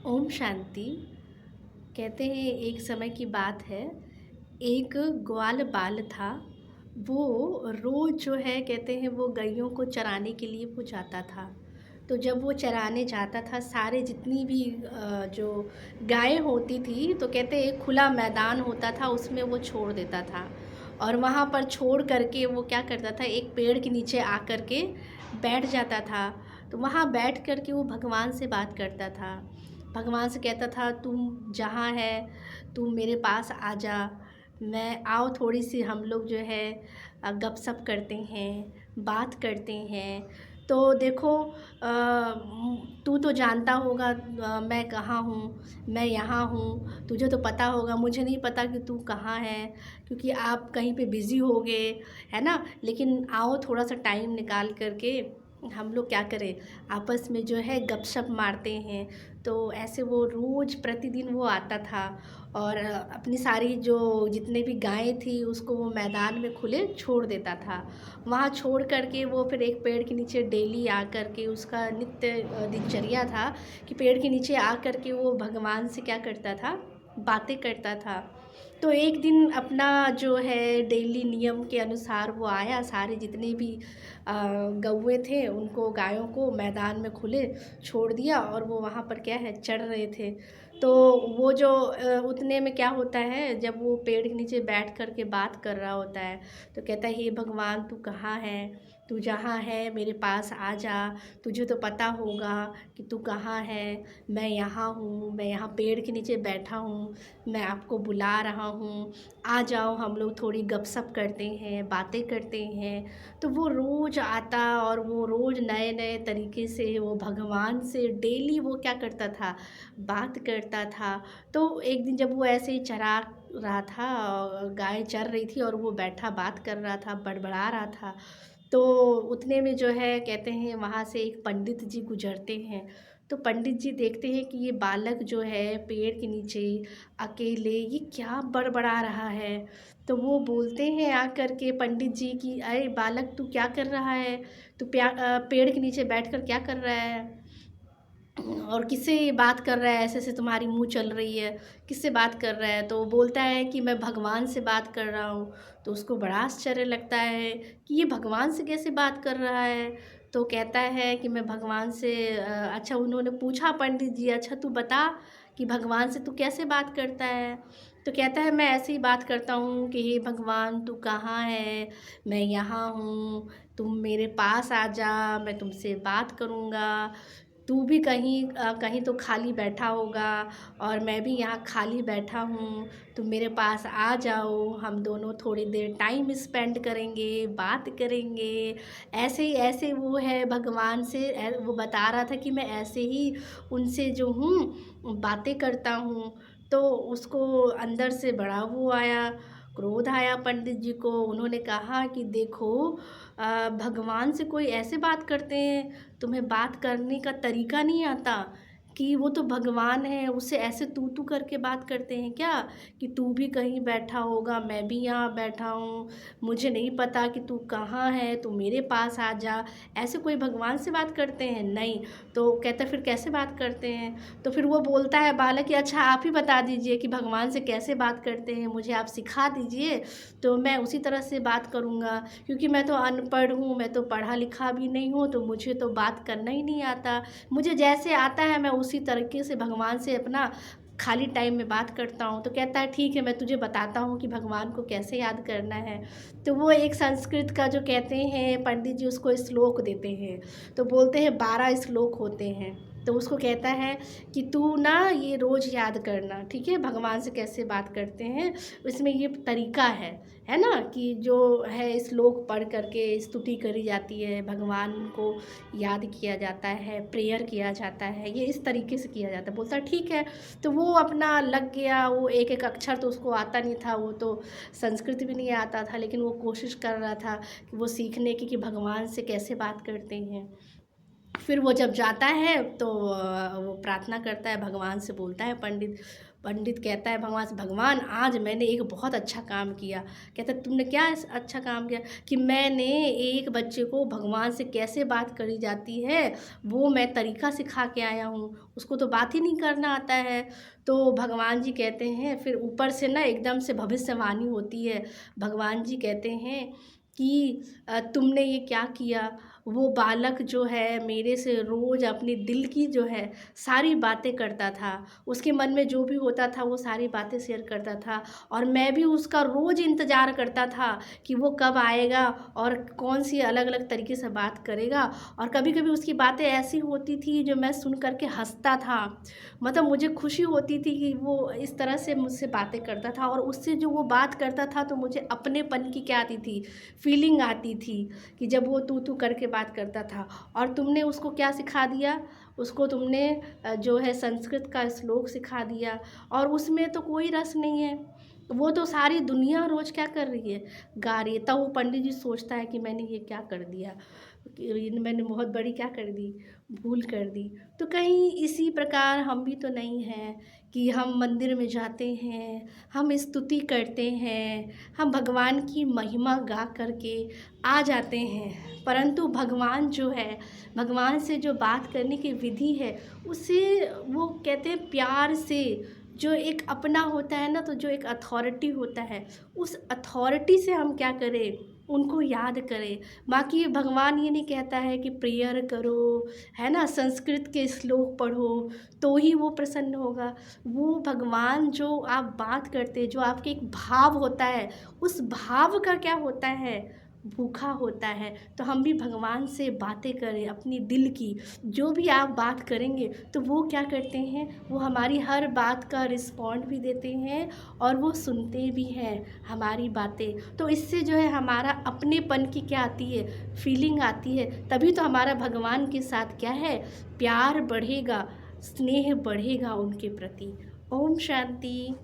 ओम शांति। कहते हैं एक समय की बात है, एक ग्वाल बाल था। वो रोज़ जो है कहते हैं वो गैयों को चराने के लिए वो जाता था। तो जब वो चराने जाता था सारे जितनी भी जो गायें होती थी तो कहते हैं एक खुला मैदान होता था उसमें वो छोड़ देता था। और वहाँ पर छोड़ कर के वो क्या करता था, एक पेड़ के नीचे आकर के बैठ जाता था। तो वहाँ बैठ कर के वो भगवान से बात करता था। भगवान से कहता था तुम जहाँ है तुम मेरे पास आ जा, मैं आओ थोड़ी सी हम लोग जो है गपशप करते हैं, बात करते हैं। तो देखो तू तो जानता होगा मैं कहाँ हूँ, मैं यहाँ हूँ, तुझे तो पता होगा, मुझे नहीं पता कि तू कहाँ है, क्योंकि आप कहीं पे बिज़ी होगे, है ना। लेकिन आओ थोड़ा सा टाइम निकाल कर के हम लोग क्या करें, आपस में जो है गपशप मारते हैं। तो ऐसे वो रोज़ प्रतिदिन वो आता था और अपनी सारी जो जितने भी गायें थी उसको वो मैदान में खुले छोड़ देता था। वहाँ छोड़ कर के वो फिर एक पेड़ के नीचे डेली आ कर के उसका नित्य दिनचर्या था कि पेड़ के नीचे आ कर के वो भगवान से क्या करता था, बातें करता था। तो एक दिन अपना जो है डेली नियम के अनुसार वो आया, सारे जितने भी गौए थे उनको, गायों को मैदान में खुले छोड़ दिया और वो वहाँ पर क्या है चढ़ रहे थे। तो वो जो उतने में क्या होता है, जब वो पेड़ के नीचे बैठ कर के बात कर रहा होता है तो कहता है हे भगवान तू कहाँ है, तू जहाँ है मेरे पास आ जा, तुझे तो पता होगा कि तू कहाँ है, मैं यहाँ हूँ, मैं यहाँ पेड़ के नीचे बैठा हूँ, मैं आपको बुला रहा हूँ, आ जाओ हम लोग थोड़ी गपशप करते हैं, बातें करते हैं। तो वो रोज़ आता और वो रोज़ नए नए तरीके से वो भगवान से डेली वो क्या करता था, बात करता था। तो एक दिन जब वो ऐसे ही चरा रहा था, गाय चर रही थी और वो बैठा बात कर रहा था, बड़बड़ा रहा था। तो उतने में जो है कहते हैं वहाँ से एक पंडित जी गुजरते हैं। तो पंडित जी देखते हैं कि ये बालक जो है पेड़ के नीचे अकेले ये क्या बड़बड़ा रहा है। तो वो बोलते हैं आकर के पंडित जी कि अरे बालक तू क्या कर रहा है, तू पेड़ के नीचे बैठकर क्या कर रहा है और किससे बात कर रहा है, ऐसे ऐसे तुम्हारी मुंह चल रही है, किससे बात कर रहा है। तो वो बोलता है कि मैं भगवान से बात कर रहा हूँ। तो उसको बड़ा आश्चर्य लगता है कि ये भगवान से कैसे बात कर रहा है। तो कहता है कि मैं भगवान से अच्छा उन्होंने पूछा पंडित जी अच्छा तू बता कि भगवान से तू कैसे बात करता है। तो कहता है मैं ऐसे ही बात करता हूँ कि हे भगवान तू कहाँ है, मैं यहाँ हूँ, तुम मेरे पास आ जा, मैं तुमसे बात करूँगा। तू भी कहीं तो खाली बैठा होगा और मैं भी यहाँ खाली बैठा हूँ, तुम मेरे पास आ जाओ, हम दोनों थोड़ी देर टाइम स्पेंड करेंगे, बात करेंगे। ऐसे ही ऐसे वो है भगवान से वो बता रहा था कि मैं ऐसे ही उनसे जो हूँ बातें करता हूँ। तो उसको अंदर से बड़ा वो आया, क्रोध आया पंडित जी को। उन्होंने कहा कि देखो भगवान से कोई ऐसे बात करते हैं, तुम्हें बात करने का तरीका नहीं आता कि वो तो भगवान है, उससे ऐसे तू करके बात करते हैं क्या, कि तू भी कहीं बैठा होगा, मैं भी यहाँ बैठा हूँ, मुझे नहीं पता कि तू कहाँ है, तू मेरे पास आ जा। ऐसे कोई भगवान से बात करते हैं नहीं। तो कहता फिर कैसे बात करते हैं। तो फिर वो बोलता है बालक कि अच्छा आप ही बता दीजिए कि भगवान से कैसे बात करते हैं, मुझे आप सिखा दीजिए तो मैं उसी तरह से बात करूँगा, क्योंकि मैं तो अनपढ़ हूँ, मैं तो पढ़ा लिखा भी नहीं हूँ, तो मुझे तो बात करना ही नहीं आता। मुझे जैसे आता है मैं उसी तरीके से भगवान से अपना खाली टाइम में बात करता हूँ। तो कहता है ठीक है मैं तुझे बताता हूँ कि भगवान को कैसे याद करना है। तो वो एक संस्कृत का जो कहते हैं पंडित जी उसको श्लोक देते हैं। तो बोलते हैं 12 श्लोक होते हैं। तो उसको कहता है कि तू ना ये रोज़ याद करना, ठीक है, भगवान से कैसे बात करते हैं, इसमें ये तरीका है ना, कि जो है श्लोक पढ़ करके स्तुति करी जाती है, भगवान को याद किया जाता है, प्रेयर किया जाता है, ये इस तरीके से किया जाता है। बोलता है ठीक है। तो वो अपना लग गया, वो एक एक अक्षर तो उसको आता नहीं था, वो तो संस्कृत भी नहीं आता था, लेकिन वो कोशिश कर रहा था कि वो सीखने की कि भगवान से कैसे बात करते हैं। फिर वो जब जाता है तो वो प्रार्थना करता है, भगवान से बोलता है पंडित। पंडित कहता है भगवान से, भगवान आज मैंने एक बहुत अच्छा काम किया। कहता है तुमने क्या अच्छा काम किया? कि मैंने एक बच्चे को भगवान से कैसे बात करी जाती है वो मैं तरीका सिखा के आया हूँ, उसको तो बात ही नहीं करना आता है। तो भगवान जी कहते हैं, फिर ऊपर से ना एकदम से भविष्यवाणी होती है। भगवान जी कहते हैं कि तुमने ये क्या किया? वो बालक जो है मेरे से रोज़ अपने दिल की जो है सारी बातें करता था, उसके मन में जो भी होता था वो सारी बातें शेयर करता था, और मैं भी उसका रोज़ इंतज़ार करता था कि वो कब आएगा और कौन सी अलग अलग तरीके से बात करेगा। और कभी कभी उसकी बातें ऐसी होती थी जो मैं सुन कर के हंसता था, मतलब मुझे खुशी होती थी कि वो इस तरह से मुझसे बातें करता था, और उससे जो वो बात करता था तो मुझे अपनेपन की क्या आती थी, फीलिंग आती थी कि जब वो तू करके बात करता था। और तुमने उसको क्या सिखा दिया? उसको तुमने जो है संस्कृत का श्लोक सिखा दिया, और उसमें तो कोई रस नहीं है, वो तो सारी दुनिया रोज़ क्या कर रही है, गा रही है। तब वो पंडित जी सोचता है कि मैंने ये क्या कर दिया, कि ये मैंने बहुत बड़ी क्या कर दी, भूल कर दी। तो कहीं इसी प्रकार हम भी तो नहीं हैं कि हम मंदिर में जाते हैं, हम स्तुति करते हैं, हम भगवान की महिमा गा करके आ जाते हैं, परंतु भगवान जो है, भगवान से जो बात करने की विधि है उसे वो कहते हैं प्यार से, जो एक अपना होता है ना, तो जो एक अथॉरिटी होता है उस अथॉरिटी से हम क्या करें, उनको याद करें। बाकी भगवान ये नहीं कहता है कि प्रेयर करो, है ना, संस्कृत के श्लोक पढ़ो तो ही वो प्रसन्न होगा। वो भगवान जो आप बात करते, जो आपके एक भाव होता है, उस भाव का क्या होता है, भूखा होता है। तो हम भी भगवान से बातें करें अपनी दिल की, जो भी आप बात करेंगे तो वो क्या करते हैं, वो हमारी हर बात का रिस्पॉन्ड भी देते हैं और वो सुनते भी हैं हमारी बातें। तो इससे जो है हमारा अपनेपन की क्या आती है, फीलिंग आती है। तभी तो हमारा भगवान के साथ क्या है, प्यार बढ़ेगा, स्नेह बढ़ेगा उनके प्रति। ओम शांति।